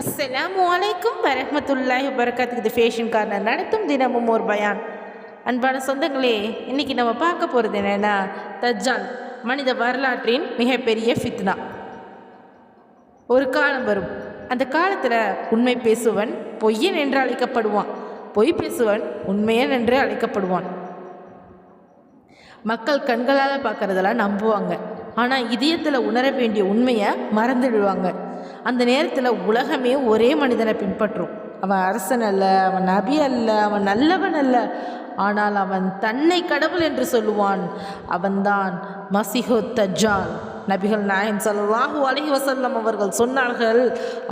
அஸ்ஸலாமு அலைக்கும் வரஹ்மத்துல்லாஹி வபரகாத்துஹு. இது ஃபேஷன் கார்னர் நடத்தும் தினமும் ஒரு பயான். அன்பான சொந்தங்களே, இன்றைக்கி நம்ம பார்க்க போகிறது என்னென்னா, தஜ்ஜால் மனித வரலாற்றின் மிகப்பெரிய ஃபித்னா. ஒரு காலம் வரும், அந்த காலத்தில் உண்மை பேசுவன் பொய்யன் என்று அழைக்கப்படுவான், பொய் பேசுவன் உண்மையன் என்று அழைக்கப்படுவான். மக்கள் கண்களால் பார்க்குறதெல்லாம் நம்புவாங்க, ஆனால் இதயத்தில் உணர வேண்டிய உண்மையை மறந்துடுவாங்க. அந்த நேரத்தில் உலகமே ஒரே மனிதனை பின்பற்றும். அவன் அரசன் அல்ல, அவன் நபி அல்ல, அவன் நல்லவன் அல்ல, ஆனால் அவன் தன்னை கடவுள் என்று சொல்லுவான். அவன்தான் மஸீஹு தஜ்ஜால். நபிகள் நாயகம் ஸல்லல்லாஹு அலைஹி வஸல்லம் அவர்கள் சொன்னார்கள்,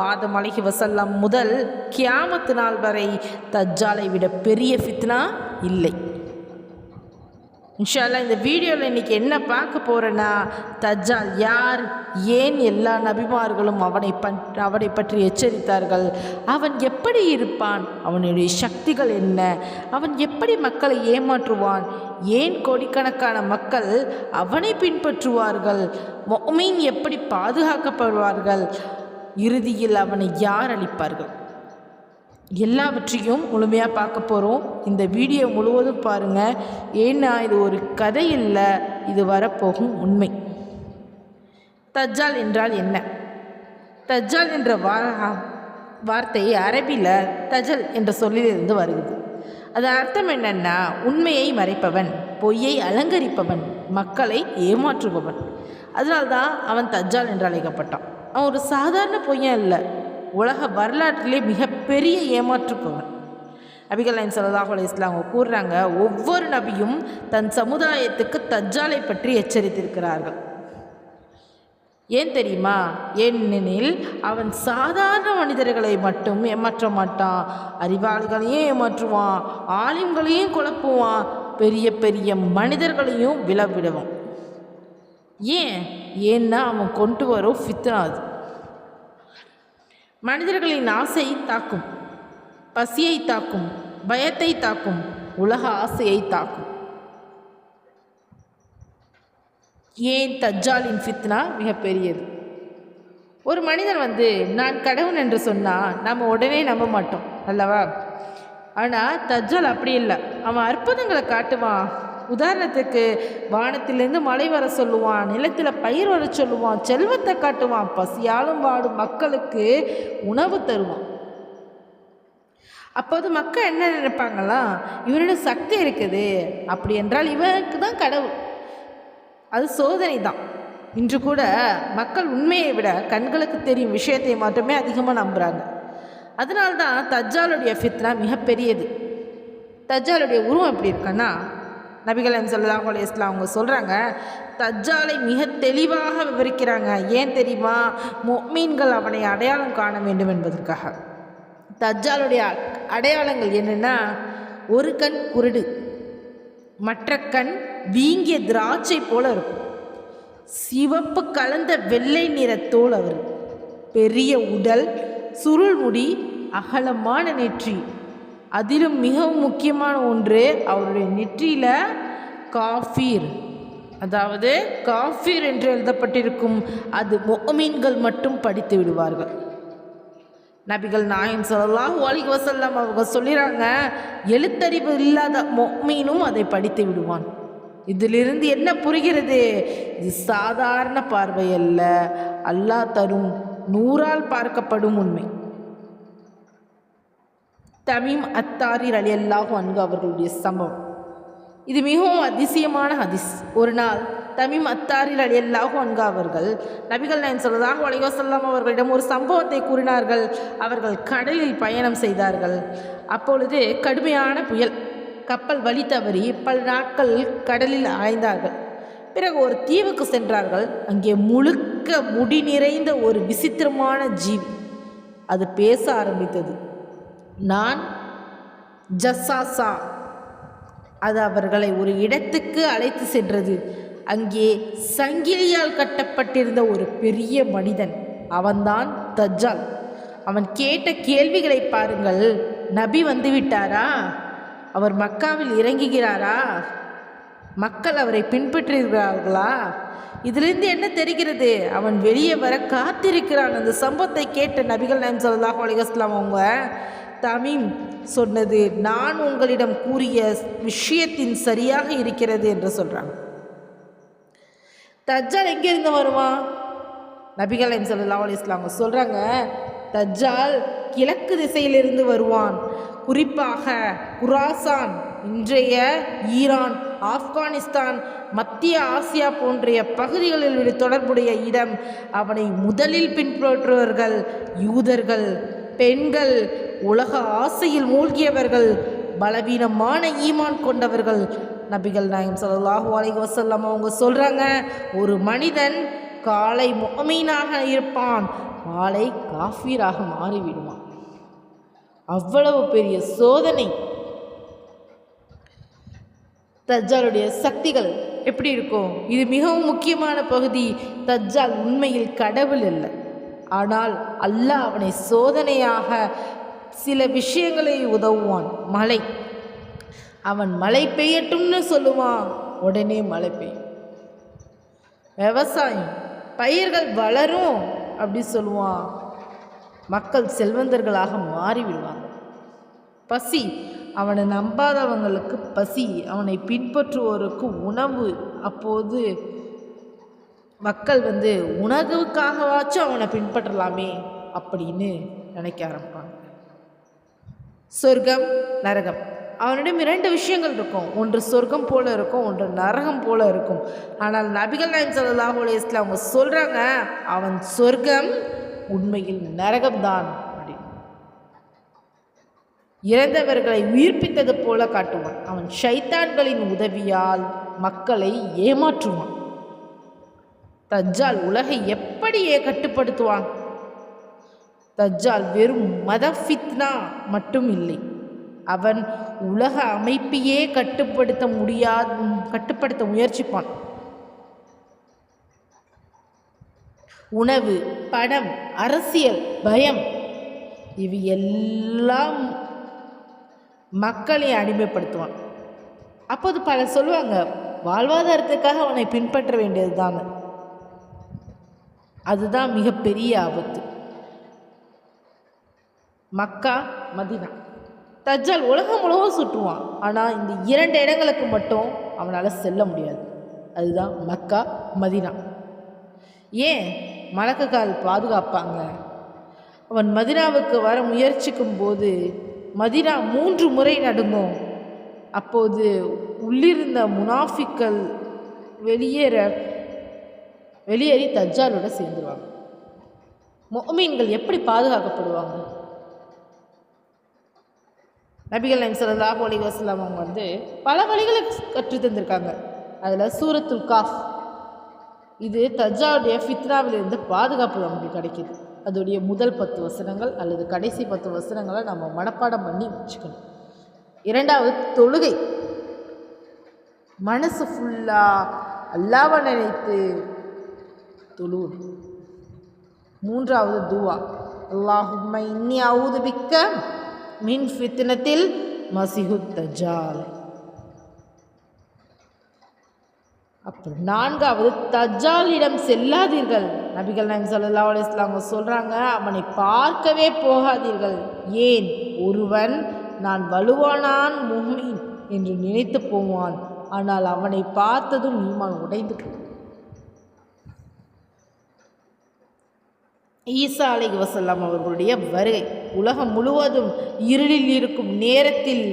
ஆதம் அலைஹி வஸல்லம் முதல் கியாமத்து நாள் வரை தஜ்ஜாலை விட பெரிய ஃபித்னா இல்லை. இன்ஷா அல்லாஹ் இந்த வீடியோவில் இன்றைக்கி என்ன பார்க்க போகிறேன்னா, தஜ்ஜால் யார், ஏன் எல்லா நபிமார்களும் அவனை பற்றி எச்சரித்தார்கள், அவன் எப்படி இருப்பான், அவனுடைய சக்திகள் என்ன, அவன் எப்படி மக்களை ஏமாற்றுவான், ஏன் கோடிக்கணக்கான மக்கள் அவனை பின்பற்றுவார்கள், முஃமின் எப்படி பாதுகாக்கப்படுவார்கள், இறுதியில் அவனை யார் அழிப்பார்கள், எல்லாவற்றையும் முழுமையாக பார்க்க போகிறோம். இந்த வீடியோ முழுவதும் பாருங்கள். ஏன்னா இது ஒரு கதை இல்லை, இது வரப்போகும் உண்மை. தஜ்ஜால் என்றால் என்ன? தஜ்ஜால் என்ற வார்த்தை அரபியில் தஜல் என்ற சொல்லிலிருந்து வருகிறது. அது அர்த்தம் என்னன்னா, உண்மையை மறைப்பவன், பொய்யை அலங்கரிப்பவன், மக்களை ஏமாற்றுபவன். அதனால்தான் அவன் தஜ்ஜால் என்று அழைக்கப்பட்டான். அவன் ஒரு சாதாரண பொய்யன் இல்லை, உலக வரலாற்றிலே மிகப்பெரிய ஏமாற்றுப்பவன். நபிகள் நாயகம் ஸல்லல்லாஹு அலைஹி வஸல்லம் அவங்க கூறுறாங்க, ஒவ்வொரு நபியும் தன் சமுதாயத்துக்கு தஜ்ஜாலை பற்றி எச்சரித்திருக்கிறார்கள். ஏன் தெரியுமா? ஏனெனில் அவன் சாதாரண மனிதர்களை மட்டும் ஏமாற்ற மாட்டான், அறிவாளிகளையும் ஏமாற்றுவான், ஆலிம்களையும் குழப்புவான், பெரிய பெரிய மனிதர்களையும் விழவிடுவான். ஏன்னா அவன் கொண்டு வரும் ஃபித்னா அது. மனிதர்களின் ஆசையை தாக்கும், பசியை தாக்கும், பயத்தை தாக்கும், உலக ஆசையை தாக்கும். ஏன் தஜ்ஜாலின் ஃபித்னா மிகப்பெரியது. ஒரு மனிதன் நான் கடவுள் என்று சொன்னால் நம்ம உடனே நம்ப மாட்டோம் அல்லவா? ஆனால் தஜ்ஜால் அப்படி இல்லை. அவன் அற்புதங்களை காட்டுவான். உதாரணத்துக்கு, வானத்திலேருந்து மழை வர சொல்லுவான், நிலத்தில் பயிர் வர சொல்லுவான், செல்வத்தை காட்டுவான், பசியாலும் வாடும் மக்களுக்கு உணவு தருவான். அப்போது மக்கள் என்ன நினைப்பாங்களா, இவனோட சக்தி இருக்குது, அப்படி என்றால் இவனுக்கு தான் கடவுள். அது சோதனை தான். இன்று கூட மக்கள் உண்மையை விட கண்களுக்கு தெரியும் விஷயத்தை மட்டுமே அதிகமாக நம்புகிறாங்க. அதனால்தான் தஜ்ஜாலுடைய ஃபித்னா மிகப்பெரியது. தஜ்ஜாலுடைய உருவம் எப்படி இருக்குன்னா, நபிகள் நாயகம் ஸல்லல்லாஹு அலைஹி வஸல்லம் அவங்க சொல்கிறாங்க, தஜ்ஜாலை மிக தெளிவாக விவரிக்கிறாங்க. ஏன் தெரியுமா? முஃமின்கள் அவனை அடையாளம் காண வேண்டும் என்பதற்காக. தஜ்ஜாலுடைய அடையாளங்கள் என்னென்னா, ஒரு கண் குருடு, மற்ற கண் வீங்கிய திராட்சை போல இருக்கும், சிவப்பு கலந்த வெள்ளை நிற தோல் அவர், பெரிய உடல், சுருள் முடி, அகலமான நெற்றி, அதிலும் மிகவும் முக்கியமான ஒன்று, அவருடைய நெற்றியில் காஃபீர், அதாவது காஃபீர் என்று எழுதப்பட்டிருக்கும். அது முஃமின்கள் மட்டும் படித்து விடுவார்கள். நபிகள் நாயகம் ஸல்லல்லாஹு அலைஹி வஸல்லம் அவங்க சொல்லிறாங்க, எழுத்தறிவு இல்லாத முஃமினும் அதை படித்து விடுவான். இதிலிருந்து என்ன புரிகிறது? இது சாதாரண பார்வை அல்ல, அல்லாஹ் தரும் நூறால் பார்க்கப்படும் உண்மை. தமீம் அத்தாரி ரலியல்லாஹு அன்ஹு அவர்களுடைய சம்பவம் இது மிகவும் அதிசயமான ஹதீஸ். ஒரு நாள் தமீம் அத்தாரி ரலியல்லாஹு அன்ஹு அவர்கள் நபிகள் நாயகம் ஸல்லல்லாஹு அலைஹி வஸல்லம் அவர்களிடம் ஒரு சம்பவத்தை கூறினார்கள். அவர்கள் கடலில் பயணம் செய்தார்கள். அப்பொழுது கடுமையான புயல், கப்பல் வழி தவறி பல நாட்கள் கடலில் அலைந்தார்கள். பிறகு ஒரு தீவுக்கு சென்றார்கள். அங்கே முழுக்க முடி நிறைந்த ஒரு விசித்திரமான ஜீவி, அது பேச ஆரம்பித்தது. நான் ஜஸ்ஸாசா. அது அவர்களை ஒரு இடத்துக்கு அழைத்து சென்றது. அங்கே சங்கிலியால் கட்டப்பட்டிருந்த ஒரு பெரிய மனிதன், அவன்தான் தஜ்ஜால். அவன் கேட்ட கேள்விகளை பாருங்கள். நபி வந்துவிட்டாரா? அவர் மக்காவில் இறங்குகிறாரா? மக்கள் அவரை பின்பற்றுகிறார்களா? இதிலிருந்து என்ன தெரிகிறது? அவன் வெளியே வர காத்திருக்கிறான். அந்த சம்பவத்தை கேட்ட நபிகள் நாயகம் ஸல்லல்லாஹு அலைஹி வஸல்லம் அவங்க தமீம் சொன்னது, நான் உங்களிடம் கூறிய விஷயத்தின் சரியாக இருக்கிறது என்று சொல்கிறாங்க. தஜ்ஜால் எங்கேருந்து வருவான்? நபிகள் நாயகம் ஸல்லல்லாஹு அலைஹி வஸல்லம் அவங்க சொல்கிறாங்க, தஜ்ஜால் கிழக்கு திசையிலிருந்து வருவான். குறிப்பாக குராசான், இன்றைய ஈரான், ஆப்கானிஸ்தான், மத்திய ஆசியா போன்ற பகுதிகளில் தொடர்புடைய இடம். அவனை முதலில் பின்பற்றுவர்கள் யூதர்கள், பெண்கள், உலக ஆசையில் மூழ்கியவர்கள், பலவீனமான ஈமான் கொண்டவர்கள். நபிகள் நாயகம் ஸல்லல்லாஹு அலைஹி வஸல்லம் அவங்க சொல்கிறாங்க, ஒரு மனிதன் காலை முஃமினாக இருப்பான், மாலை காஃபிராக மாறிவிடுவான். அவ்வளவு பெரிய சோதனை. தஜ்ஜாலுடைய சக்திகள் எப்படி இருக்கும்? இது மிகவும் முக்கியமான பகுதி. தஜ்ஜால் உண்மையில் கடவுள் அல்ல, ஆனால் அல்லாஹ் அவனை சோதனையாக சில விஷயங்களை உதவுவான். மழை, அவன் மழை பெய்யட்டும்னு சொல்லுவான், உடனே மழை பெய்யும். விவசாயம், பயிர்கள் வளரும் அப்படி சொல்லுவான், மக்கள் செல்வந்தர்களாக மாறிவிடுவாங்க. பசி, அவனை நம்பாதவங்களுக்கு பசி, அவனை பின்பற்றுவோருக்கு உணவு. அப்போது மக்கள் உணவுக்காகவாச்சும் அவனை பின்பற்றலாமே அப்படின்னு நினைக்க ஆரம்பிப்பாங்க. சொர்க்கம், நரகம், அவனிடம் 2 விஷயங்கள் இருக்கும். ஒன்று சொர்க்கம் போல இருக்கும், ஒன்று நரகம் போல இருக்கும். ஆனால் நபிகள் நாயகம் ஸல்லல்லாஹு அலைஹி வஸல்லம் அவங்க சொல்கிறாங்க, அவன் சொர்க்கம், உண்மையில் நரகம்தான். இறந்தவர்களை உயிர்ப்பித்தது போல காட்டுவான். அவன் ஷைத்தான்களின் உதவியால் மக்களை ஏமாற்றுவான். தஜ்ஜால் உலகை எப்படியே கட்டுப்படுத்துவான்? தஜ்ஜால் வெறும் மத ஃபித்னா மட்டும் இல்லை, அவன் உலக அமைப்பையே கட்டுப்படுத்த முயற்சிப்பான். உணவு, பணம், அரசியல், பயம், இவை எல்லாம் மக்களை அடிமைப்படுத்துவான். அப்போது பலர் சொல்லுவாங்க, வாழ்வாதாரத்துக்காக அவனை பின்பற்ற வேண்டியது தான். அதுதான் மிகப்பெரிய ஆபத்து. மக்கா, மதினா. தஜ்ஜால் உலகம் முழுவதும் சுற்றுவான், ஆனால் இந்த 2 இடங்களுக்கு மட்டும் அவனால் செல்ல முடியாது. அதுதான் மக்கா, மதினா. ஏன்? மலக்குகள் பாதுகாப்பாங்க. அவன் மதினாவுக்கு வர முயற்சிக்கும் போது மதினா 3 முறை நடுங்கும். அப்போது உள்ளிருந்த முனாஃபிக்கள் வெளியேறி தஜ்ஜாலோட சேர்ந்துருவாங்க. முஃமின்கள் எப்படி பாதுகாக்கப்படுவாங்க? நபிகள் நாயகம் ஸல்லல்லாஹு அலைஹி வஸல்லம் அவங்க பல வழிகளை கற்று தந்திருக்காங்க. அதில் சூரத்துல் காஃப், இது தஜ்ஜாலுடைய ஃபித்னாவிலிருந்து பாதுகாப்பு நமக்கு கிடைக்கிது. அதோடைய முதல் 10 வசனங்கள் அல்லது கடைசி 10 வசனங்களை நம்ம மனப்பாடம் பண்ணி வச்சுக்கணும். 2வது தொழுகை, மனசு ஃபுல்லாக அல்லாஹ்வை நினைத்து தொழுவது. 3வது துவா, அல்லாஹும்ம இன்னி அஊது பிக்க மின் ஃபித்னத்தில் மஸீஹுத் தஜ்ஜால். அப்புறம் 4வது தஜ்ஜாலிடம் செல்லாதீர்கள். நபிகள் நாயகம் ஸல்லல்லாஹு அலைஹி வஸல்லம் சொல்கிறாங்க, அவனை பார்க்கவே போகாதீர்கள். ஏன்? ஒருவன் நான் வலுவானான் முஃமின் என்று நினைத்து போவான், ஆனால் அவனை பார்த்ததும் ஈமான் உடைந்து போகும். ஈசா அலைஹி வஸல்லம் அவர்களுடைய வருகை, உலகம் முழுவதும் இருளில் இருக்கும் நேரத்தில்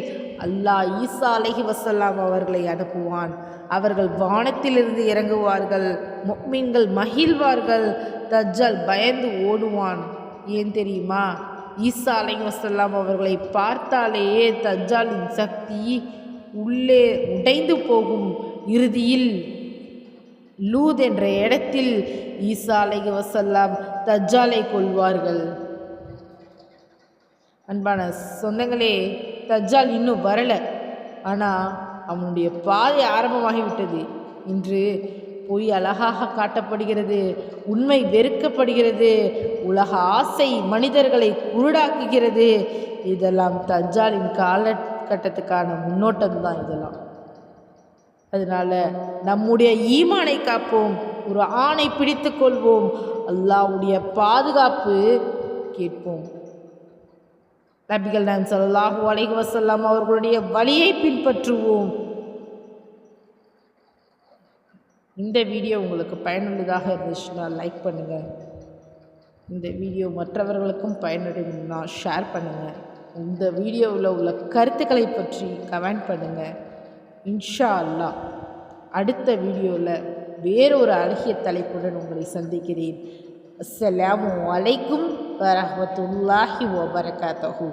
அல்லாஹ் ஈசா அலைஹி வஸல்லம் அவர்களை அனுப்புவான். அவர்கள் வானத்திலிருந்து இறங்குவார்கள், முஃமின்கள் மகிழ்வார்கள், தஜ்ஜால் பயந்து ஓடுவான். ஏன் தெரியுமா? ஈசா அலைஹி வஸல்லம் அவர்களை பார்த்தாலே தஜ்ஜாலின் சக்தி உள்ளே உடைந்து போகும். இறுதியில் லூத் என்ற இடத்தில் ஈசா அலைஹி வஸல்லம் தஜ்ஜாலை கொல்வார்கள். அன்பான சொந்தங்களே, தஜ்ஜால் இன்னும் வரலை, ஆனால் அவனுடைய பாதை ஆரம்பமாகிவிட்டது. இன்று பொய் அழகாக காட்டப்படுகிறது, உண்மை வெறுக்கப்படுகிறது, உலக ஆசை மனிதர்களை குருடாக்குகிறது. இதெல்லாம் தஜ்ஜாலின் காலகட்டத்துக்கான முன்னோட்டம் தான் இதெல்லாம். அதனால் நம்முடைய ஈமானை காப்போம், ஒரு ஆணை பிடித்து கொள்வோம், அல்லாஹ்வுடைய பாதுகாப்பு கேட்போம். நபிகள் நாயகம் ஸல்லல்லாஹு அலைஹி வஸல்லம் அவர்களுடைய வழியை பின்பற்றுவோம். இந்த வீடியோ உங்களுக்கு பயனுள்ளதாக இருந்துச்சுன்னா லைக் பண்ணுங்கள். இந்த வீடியோ மற்றவர்களுக்கும் பயனடையணும்னா ஷேர் பண்ணுங்கள். இந்த வீடியோவில் உள்ள கருத்துக்களை பற்றி கமெண்ட் பண்ணுங்கள். இன்ஷா அல்லாஹ் அடுத்த வீடியோவில் வேறொரு அழகிய தலைப்புடன் உங்களை சந்திக்கிறேன். அஸ்ஸலாமு அலைக்கும் வரஹ்மத்துல்லாஹி வபரகாத்துஹு.